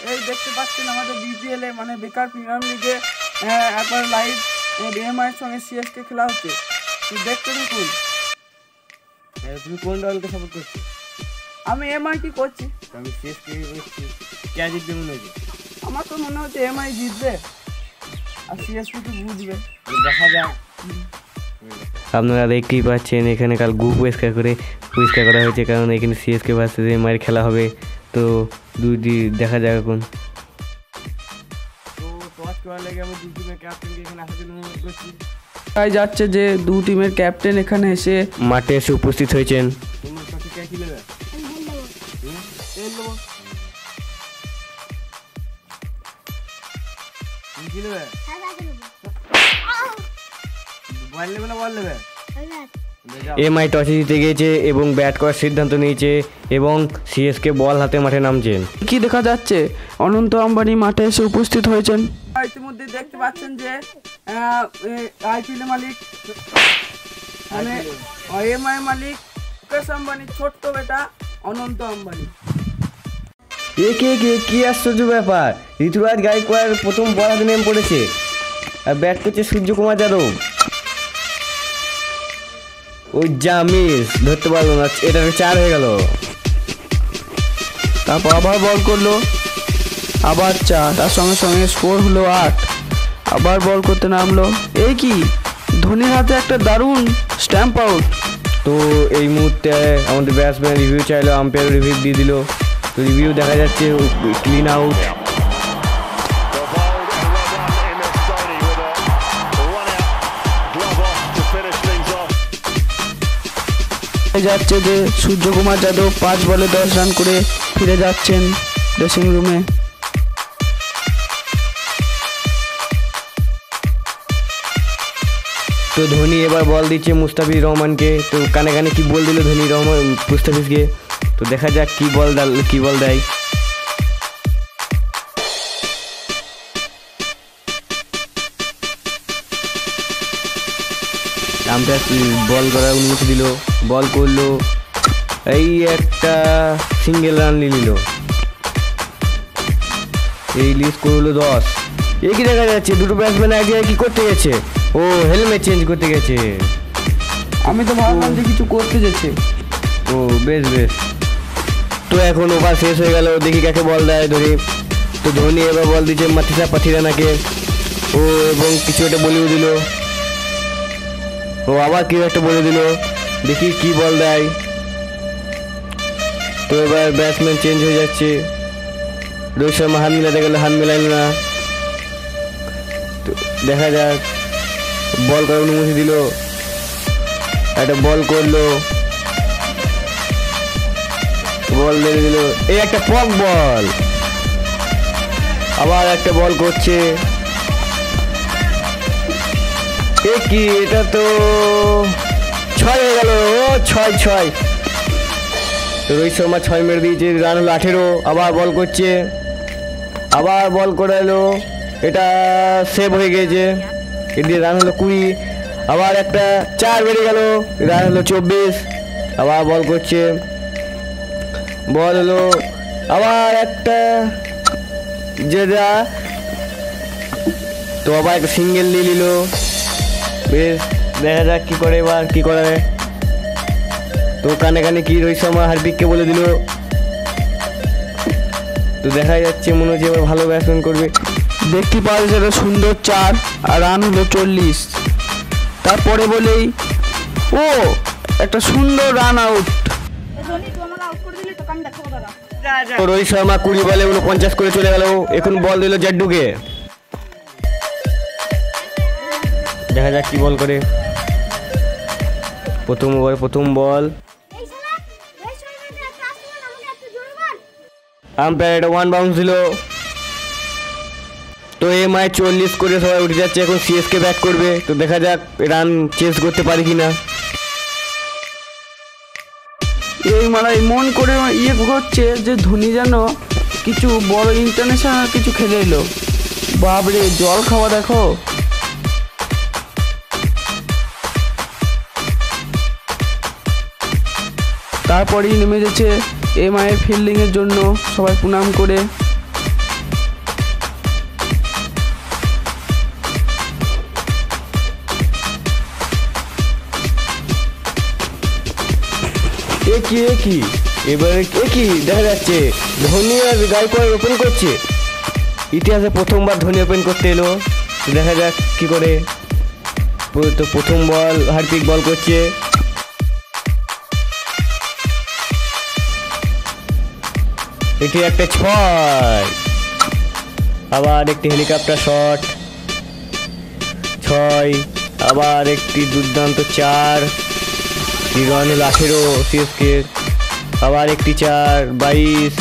এই দেখতে পাচ্ছেন আমাদের বিপিএল এ মানে বেকার প্রিমিয়ার লিগে একবার লাইভ এমআই এর সঙ্গে সিএসকে খেলা হচ্ছে। দেখতে দেখুন। তুমি কোন দলকে সাপোর্ট করছো? আমি এমআই কি করছি, আমি সিএসকে করছি। কে জিতবে মনে হচ্ছে? আমার তো মনে হচ্ছে এমআই জিতবে আর সিএসকে তো বুঝবে, দেখা যাক। আপনারা দেখতেই পাচ্ছেন এখানে কাল গ্রুপ পরিষ্কার করা হয়েছে, কারণ এখানে সিএসকে ভার্সেস এমআই খেলা হবে। তো দুইটি দেখা যাক এখন। তো টস করার লাগে আমি দুই টিমের ক্যাপ্টেনকে এখানে আসার জন্য অনুরোধ করছি। তাই যাচ্ছে যে দু টিমের ক্যাপ্টেন এখানে এসে মাঠে এসে উপস্থিত হয়েছেন। তোমরা টসে কে কি নেবে? তেল দেবো। তুমি কি নেবে? বল নেবে না বল নেবে? এমআই টসে জিতে গিয়েছে এবং ব্যাট করার সিদ্ধান্ত নিয়েছে এবং সিএসকে বল হাতে মাঠে নামছেন। কি দেখা যাচ্ছে অনন্ত আম্বানি মাঠে এসে উপস্থিত হয়েছেন। ইতিমধ্যে দেখতে পাচ্ছেন যে আইপিএল মালিক মানে এমআই মালিক মুকেশ আম্বানি ছোট্ট বেটা অনন্ত আম্বানি। কি আশ্চর্য ব্যাপার! ঋতুরাজ গায়কোয়াড় প্রথম বল হাতে নেমে পড়েছে আর ব্যাট করছে সূর্যকুমার যাদব। ওই জামিস ধরতে পারলো না, এটা 4 হয়ে গেল। তারপর আবার বল করলো, আবার 4, তার সঙ্গে সঙ্গে স্কোর হলো 8। আবার বল করতে নামলো, এই কি ধোনির হাতে একটা দারুণ স্ট্যাম্প আউট। তো এই মুহূর্তে আমাদের ব্যাটসম্যান রিভিউ চাইলো, আম্পায়ার রিভিউ দিয়ে দিল। তো রিভিউ দেখা যাচ্ছে ক্লিন আউট। যাচ্ছে যে সূর্যকুমার যাদব 5 বলে 10 রান করে ফিরে যাচ্ছেন ড্রেসিং রুমে। তো ধোনি এবার বল দিচ্ছে মুস্তাফিজুর রহমানকে। তো কানে কানে কি বল দিল ধোনি মুস্তাফিজকে। তো দেখা যাক কি বল দেয়। আম্পায়ার বল করার অনুমতি দিল, বল করলো, এই একটা সিঙ্গেল রান নিল। এই লিস্ট করলো 10। এই কি দেখা যাচ্ছে দুটো ব্যাটসম্যান আগে কি করতে গেছে? ও হেলমেট চেঞ্জ করতে গেছে। আমি তো ভাবলাম যে কিছু করতে যাচ্ছে। ও বেশ। তো এখন ওভার শেষ হয়ে গেল, দেখি কাকে বল দেয় ধোনি। তো ধোনি এবার বল দিচ্ছে মাথিসা পাথিরানাকে। ও এবং কিছু একটা বলেও দিল। ও আবার কেউ একটা বলে দিল, দেখি কি বল দেয়। তো এবার ব্যাটসম্যান চেঞ্জ হয়ে যাচ্ছে। রোহিত শর্মা হাত মিলাতে গেল, হাত মিলাইল না। তো দেখা যাক, বল করার অনুমতি দিল, একটা বল করলো, বল দিয়ে দিল, এই একটা পক বল। আবার একটা বল করছে, এ কি, এটা তো 6 হয়ে গেল। ও 6। রোহিত শর্মা 6 মেরে দিয়েছে, রান হলো 18। আবার বল করছে, আবার বল করে এলো, এটা সেভ হয়ে গিয়েছে, এদিকে রান হলো 20। আবার একটা 4 বেড়ে গেল, রান হলো 24। আবার বল করছে, বল হলো, আবার একটা যেটা, তো আবার একটা সিঙ্গেল নিয়ে নিল। বেশ, দেখা যাক কি করে এবার, কি করে। তো কানে কানে কি রোহিত শর্মা হার্দিককে বলে দিল। তো দেখা যাচ্ছে মনে হচ্ছে এবার ভালো ব্যাটসম্যান করবে। দেখতে পাওয়া যাচ্ছে সুন্দর 4 আর রান হলো 40। তারপরে বলেই ও একটা সুন্দর রান আউট। রোহিত শর্মা 20 বলে 49 করে চলে গেল। এখন বল দিল জাড্ডুকে, দেখা যাক কি বল করে। প্রথম ওভার প্রথম বল, আম্পায়ার এটা 1 বাউন্স দিল। তো এমআই 40 করে সবাই উঠে যাচ্ছে। এখন সিএসকে ব্যাট করবে, তো দেখা যাক রান চেস করতে পারি কিনা। এই মানে মন করে হচ্ছে যে ধোনি যেন কিছু বড় ইন্টারন্যাশনাল কিছু খেলে এলো। বাবরে, জল খাওয়া দেখো। তারপরেই নেমে গেছে এমআইয়ের ফিল্ডিংয়ের জন্য সবাই প্রণাম করে। কি এবারে কি দেখা যাচ্ছে ধোনি আর গায়কোয়াড় ওপেন করছে। ইতিহাসে প্রথমবার ধোনি ওপেন করতে এলো। তো দেখা যাক কি করে। তো প্রথম বল হার্পিক বল করছে, এটি একটা 6। আবার একটি হেলিকপ্টার শট 6। আবার একটি দুর্দান্ত 4। রান হলো 18 সিএসকে। আবার একটি 4, 22।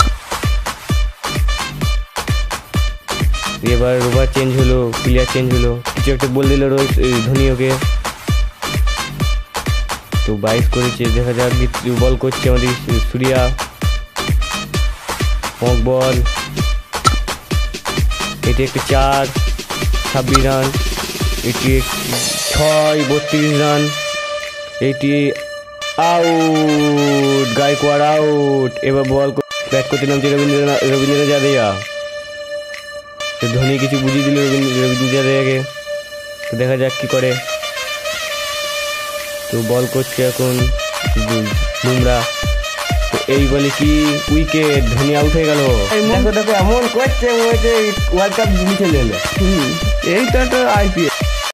এবার ওভার চেঞ্জ হলো, প্লেয়ার চেঞ্জ হলো, কিছু একটা বল দিল ধোনি ওকে। তো 22 করেছে। দেখা যাক বল করছে আমাদের সূর্যা। পক বল, এটি একটি 4, 26 রান। এটি 6, 32 রান। এটি আউট, গায়কোয়াড় আউট। এবার বল ব্যাট করতে নামছে রবীন্দ্র জাদেজা। তো ধোনি কিছু বুঝিয়ে দিল রবীন্দ্র জাদেজাকে। তো দেখা যাক কি করে। তো বল করছে এখন বুমরা। তো এই বলে কি উইকেট, ধোনি আউট হয়ে গেল। দেখো এমন করছে মনে হচ্ছে ওয়ার্ল্ড কাপ জিতে নিল। এই তো একটা আইপিএল।